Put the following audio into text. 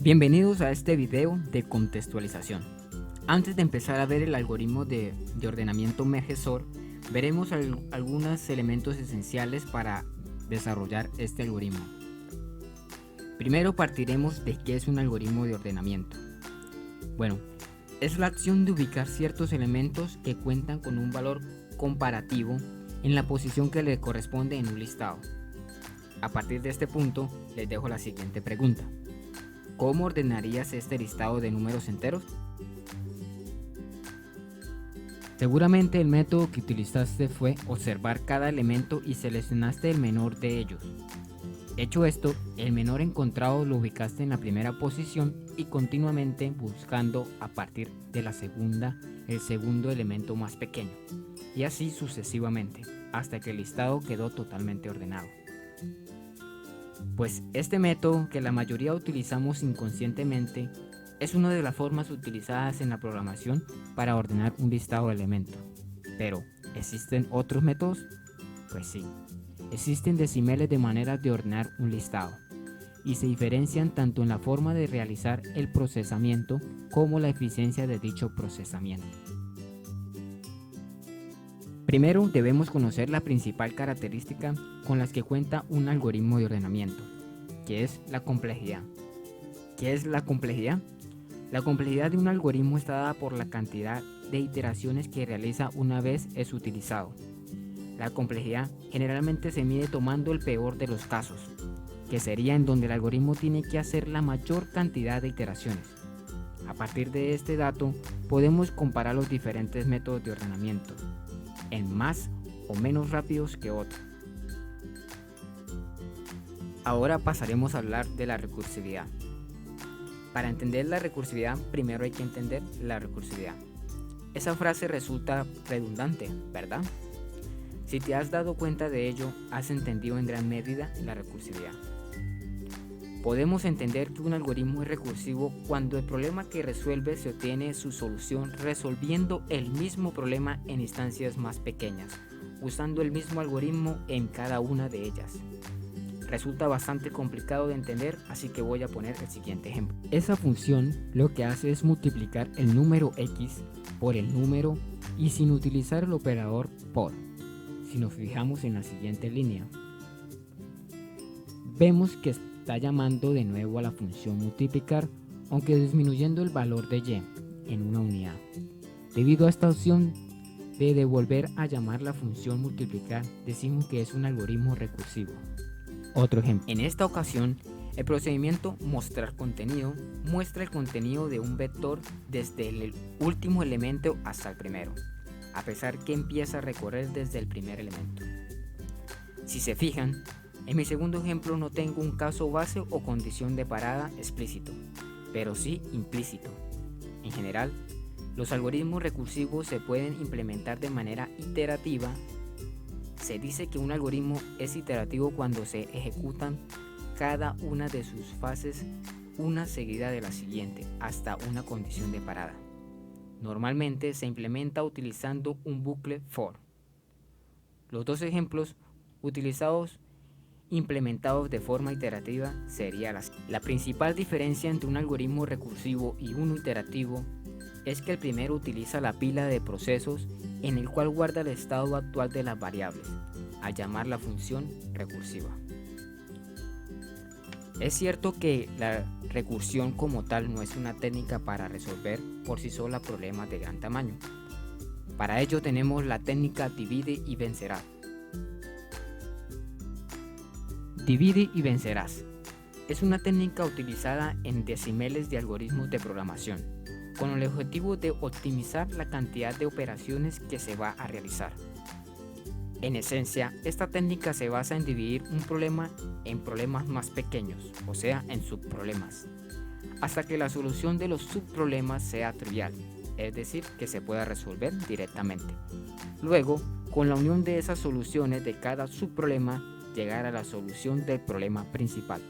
Bienvenidos a este video de contextualización. Antes de empezar a ver el algoritmo de ordenamiento Mergesort, veremos algunos elementos esenciales para desarrollar este algoritmo. Primero partiremos de qué es un algoritmo de ordenamiento. Bueno, es la acción de ubicar ciertos elementos que cuentan con un valor comparativo en la posición que le corresponde en un listado. A partir de este punto, les dejo la siguiente pregunta. ¿Cómo ordenarías este listado de números enteros? Seguramente el método que utilizaste fue observar cada elemento y seleccionaste el menor de ellos. Hecho esto, el menor encontrado lo ubicaste en la primera posición y continuamente buscando a partir de la segunda el segundo elemento más pequeño, y así sucesivamente, hasta que el listado quedó totalmente ordenado. Pues este método, que la mayoría utilizamos inconscientemente, es una de las formas utilizadas en la programación para ordenar un listado de elementos. Pero, ¿existen otros métodos? Pues sí, existen decimeles de maneras de ordenar un listado, y se diferencian tanto en la forma de realizar el procesamiento como la eficiencia de dicho procesamiento. Primero debemos conocer la principal característica con las que cuenta un algoritmo de ordenamiento, que es la complejidad. ¿Qué es la complejidad? La complejidad de un algoritmo está dada por la cantidad de iteraciones que realiza una vez es utilizado. La complejidad generalmente se mide tomando el peor de los casos, que sería en donde el algoritmo tiene que hacer la mayor cantidad de iteraciones. A partir de este dato, podemos comparar los diferentes métodos de ordenamiento, en más o menos rápidos que otros. Ahora pasaremos a hablar de la recursividad. Para entender la recursividad, primero hay que entender la recursividad. Esa frase resulta redundante, ¿verdad? Si te has dado cuenta de ello, has entendido en gran medida la recursividad. Podemos entender que un algoritmo es recursivo cuando el problema que resuelve se obtiene su solución resolviendo el mismo problema en instancias más pequeñas, usando el mismo algoritmo en cada una de ellas. Resulta bastante complicado de entender, así que voy a poner el siguiente ejemplo. Esa función lo que hace es multiplicar el número x por el número y sin utilizar el operador por. Si nos fijamos en la siguiente línea, vemos que está llamando de nuevo a la función multiplicar, aunque disminuyendo el valor de y en una unidad. Debido a esta opción de volver a llamar la función multiplicar, decimos que es un algoritmo recursivo. Otro ejemplo. En esta ocasión, el procedimiento mostrar contenido muestra el contenido de un vector desde el último elemento hasta el primero, a pesar que empieza a recorrer desde el primer elemento. Si se fijan, en mi segundo ejemplo no tengo un caso base o condición de parada explícito, pero sí implícito. En general, los algoritmos recursivos se pueden implementar de manera iterativa. Se dice que un algoritmo es iterativo cuando se ejecutan cada una de sus fases una seguida de la siguiente hasta una condición de parada. Normalmente se implementa utilizando un bucle for. Los dos ejemplos implementados de forma iterativa sería la principal diferencia entre un algoritmo recursivo y uno iterativo es que el primero utiliza la pila de procesos en el cual guarda el estado actual de las variables, al llamar la función recursiva. Es cierto que la recursión como tal no es una técnica para resolver por sí sola problemas de gran tamaño. Para ello tenemos la técnica divide y vencerás. Divide y vencerás es una técnica utilizada en decimeles de algoritmos de programación, con el objetivo de optimizar la cantidad de operaciones que se va a realizar. En esencia, esta técnica se basa en dividir un problema en problemas más pequeños, o sea, en subproblemas, hasta que la solución de los subproblemas sea trivial, es decir, que se pueda resolver directamente. Luego, con la unión de esas soluciones de cada subproblema, llegar a la solución del problema principal.